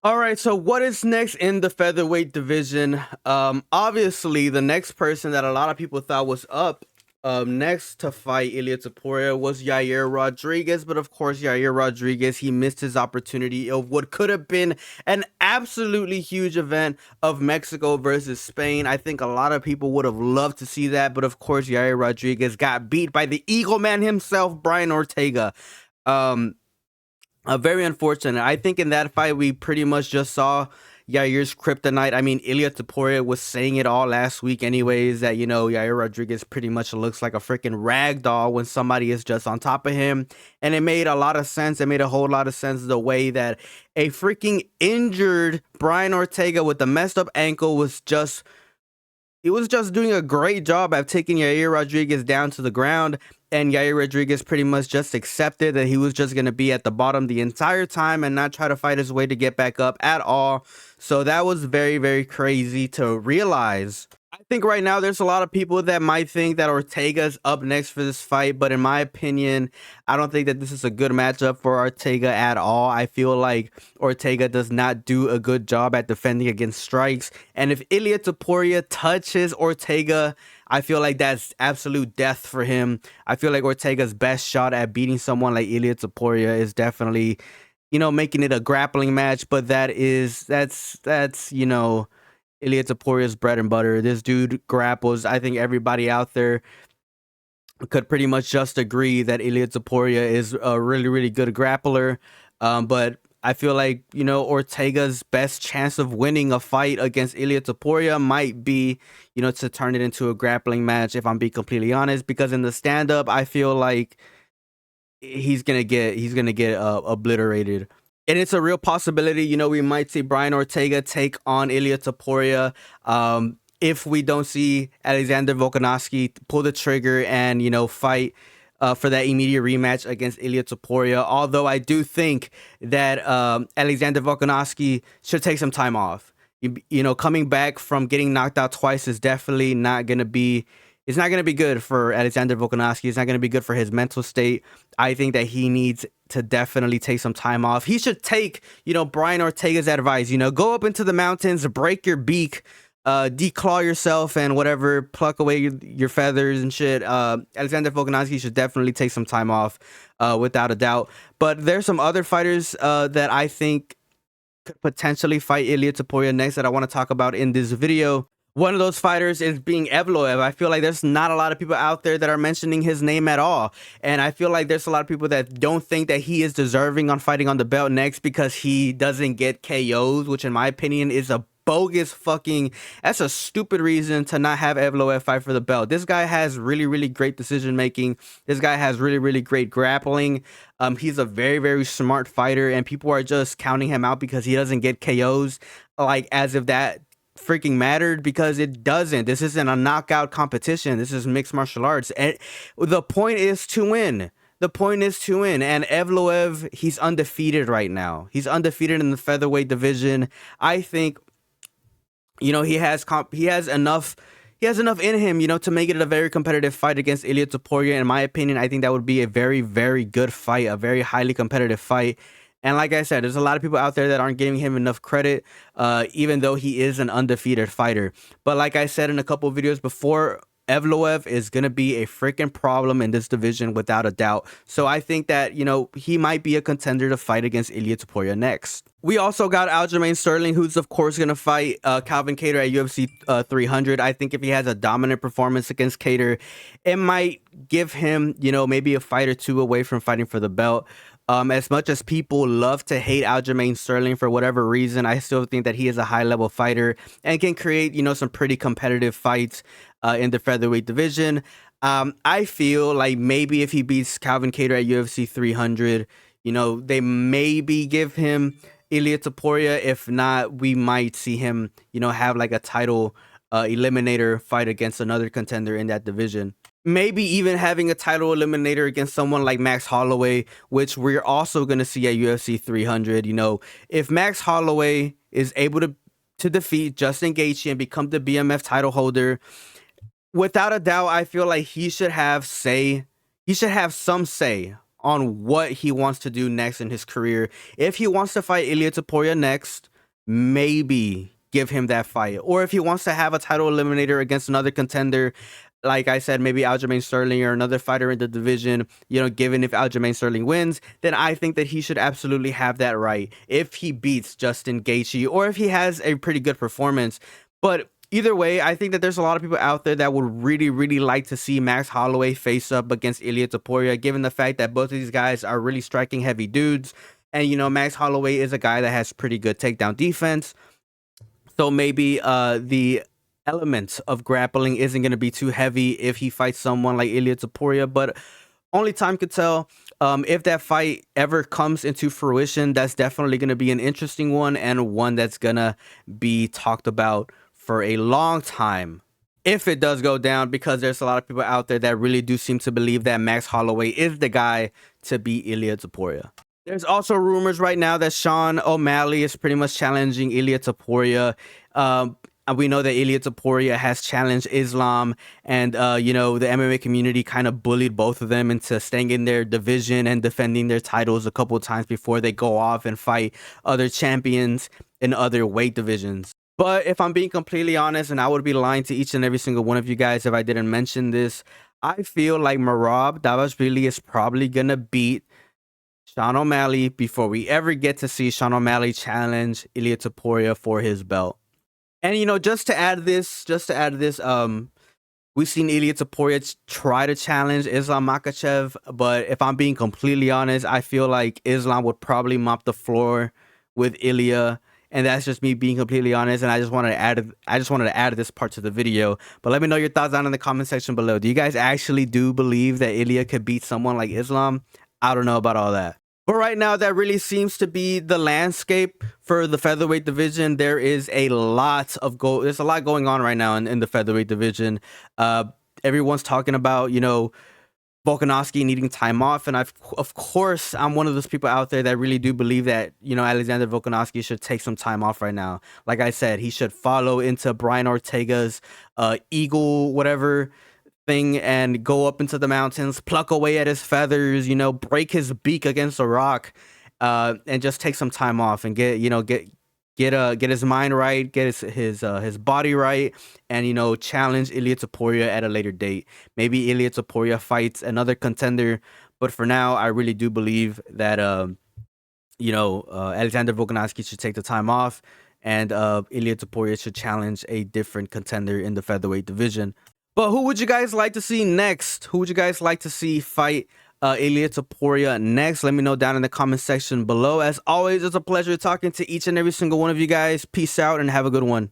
All right, so what is next in the featherweight division? Obviously, the next person that a lot of people thought was up next to fight Ilia Topuria was Yair Rodriguez, but of course, Yair Rodriguez, he missed his opportunity of what could have been an absolutely huge event of Mexico versus Spain. I think a lot of people would have loved to see that, but of course, Yair Rodriguez got beat by the Eagle Man himself, Brian Ortega. Um, Very unfortunate. I think in that fight we pretty much just saw Yair's kryptonite. I mean, Ilia Topuria was saying it all last week, anyways. That Yair Rodriguez pretty much looks like a freaking rag doll when somebody is just on top of him, and it made a lot of sense. It made a whole lot of sense the way that a freaking injured Brian Ortega with the messed up ankle was just doing a great job at taking Yair Rodriguez down to the ground. And Yair Rodriguez pretty much just accepted that he was just going to be at the bottom the entire time and not try to fight his way to get back up at all. So that was very, very crazy to realize. I think right now there's a lot of people that might think that Ortega's up next for this fight, but in my opinion, I don't think that this is a good matchup for Ortega at all. I feel like Ortega does not do a good job at defending against strikes, and if Ilia Topuria touches Ortega, I feel like that's absolute death for him. I feel like Ortega's best shot at beating someone like Ilia Topuria is definitely, making it a grappling match, but that's Ilia Topuria's bread and butter. This dude grapples. I think everybody out there could pretty much just agree that Ilia Topuria is a really, really good grappler. But I feel like, Ortega's best chance of winning a fight against Ilia Topuria might be, to turn it into a grappling match, if I'm being completely honest, because in the stand-up, I feel like he's gonna get obliterated. And it's a real possibility, we might see Brian Ortega take on Ilia Topuria. If we don't see Alexander Volkanovski pull the trigger and, fight for that immediate rematch against Ilia Topuria. Although I do think that Alexander Volkanovski should take some time off. Coming back from getting knocked out twice is definitely not going to be. It's not going to be good for Alexander Volkanovski. It's not going to be good for his mental state. I think that he needs to definitely take some time off. He should take, Brian Ortega's advice. Go up into the mountains, break your beak, declaw yourself, and whatever, pluck away your feathers and shit. Alexander Volkanovski should definitely take some time off, without a doubt. But there's some other fighters that I think could potentially fight Ilia Topuria next that I want to talk about in this video. One of those fighters is being Evloev. I feel like there's not a lot of people out there that are mentioning his name at all. And I feel like there's a lot of people that don't think that he is deserving on fighting on the belt next because he doesn't get KOs, which in my opinion is a bogus that's a stupid reason to not have Evloev fight for the belt. This guy has really, really great decision making. This guy has really, really great grappling. He's a very, very smart fighter, and people are just counting him out because he doesn't get KOs, like as if that freaking mattered, because it doesn't. This isn't a knockout competition. This is mixed martial arts, and the point is to win. The point is to win. And Evloev, he's undefeated right now. He's undefeated in the featherweight division. I think, he has enough in him, to make it a very competitive fight against Ilia Topuria. In my opinion, I think that would be a very, very good fight, a very highly competitive fight. And like I said, there's a lot of people out there that aren't giving him enough credit, even though he is an undefeated fighter. But like I said in a couple of videos before, Evloev is going to be a freaking problem in this division without a doubt. So I think that, he might be a contender to fight against Ilia Topuria next. We also got Aljamain Sterling, who's of course going to fight Calvin Kattar at UFC 300. I think if he has a dominant performance against Kattar, it might give him, maybe a fight or two away from fighting for the belt. As much as people love to hate Aljamain Sterling for whatever reason, I still think that he is a high-level fighter and can create, some pretty competitive fights in the featherweight division. I feel like maybe if he beats Calvin Kattar at UFC 300, they maybe give him Ilia Topuria. If not, we might see him, have like a title eliminator fight against another contender in that division. Maybe even having a title eliminator against someone like Max Holloway, which we're also going to see at UFC 300. If Max Holloway is able to defeat Justin Gaethje and become the BMF title holder, without a doubt, I feel like he should have some say on what he wants to do next in his career. If he wants to fight Ilia Topuria next, maybe give him that fight. Or if he wants to have a title eliminator against another contender, like I said, maybe Aljamain Sterling or another fighter in the division, given if Aljamain Sterling wins, then I think that he should absolutely have that right if he beats Justin Gaethje or if he has a pretty good performance. But either way, I think that there's a lot of people out there that would really, really like to see Max Holloway face up against Ilia Topuria, given the fact that both of these guys are really striking heavy dudes. And, Max Holloway is a guy that has pretty good takedown defense. So maybe the element of grappling isn't going to be too heavy if he fights someone like Ilia Topuria, but only time could tell. If that fight ever comes into fruition, that's definitely going to be an interesting one and one that's going to be talked about for a long time if it does go down, because there's a lot of people out there that really do seem to believe that Max Holloway is the guy to beat Ilia Topuria. There's also rumors right now that Sean O'Malley is pretty much challenging Ilia Topuria. We know that Ilia Topuria has challenged Islam, and the MMA community kind of bullied both of them into staying in their division and defending their titles a couple of times before they go off and fight other champions in other weight divisions. But if I'm being completely honest, and I would be lying to each and every single one of you guys if I didn't mention this, I feel like Merab Dvalishvili is probably gonna beat Sean O'Malley before we ever get to see Sean O'Malley challenge Ilia Topuria for his belt. And just to add this, we've seen Ilia Topuria try to challenge Islam Makhachev, but if I'm being completely honest, I feel like Islam would probably mop the floor with Ilia. And that's just me being completely honest, and I just wanted to add this part to the video. But let me know your thoughts down in the comment section below. Do you guys actually do believe that Ilia could beat someone like Islam? I don't know about all that. But right now, that really seems to be the landscape for the featherweight division. There is a lot there's a lot going on right now in the featherweight division. Everyone's talking about, Volkanovski needing time off, and of course I'm one of those people out there that really do believe that Alexander Volkanovski should take some time off right now. Like I said, he should follow into Brian Ortega's eagle whatever thing and go up into the mountains, pluck away at his feathers, break his beak against a rock, and just take some time off and get his mind right, get his body right, and challenge Ilia Topuria at a later date. Maybe Ilia Topuria fights another contender, but for now, I really do believe that Alexander Volkanovski should take the time off, and Ilia Topuria should challenge a different contender in the featherweight division. But who would you guys like to see next? Who would you guys like to see fight Ilia Topuria next? Let me know down in the comment section below. As always, it's a pleasure talking to each and every single one of you guys. Peace out and have a good one.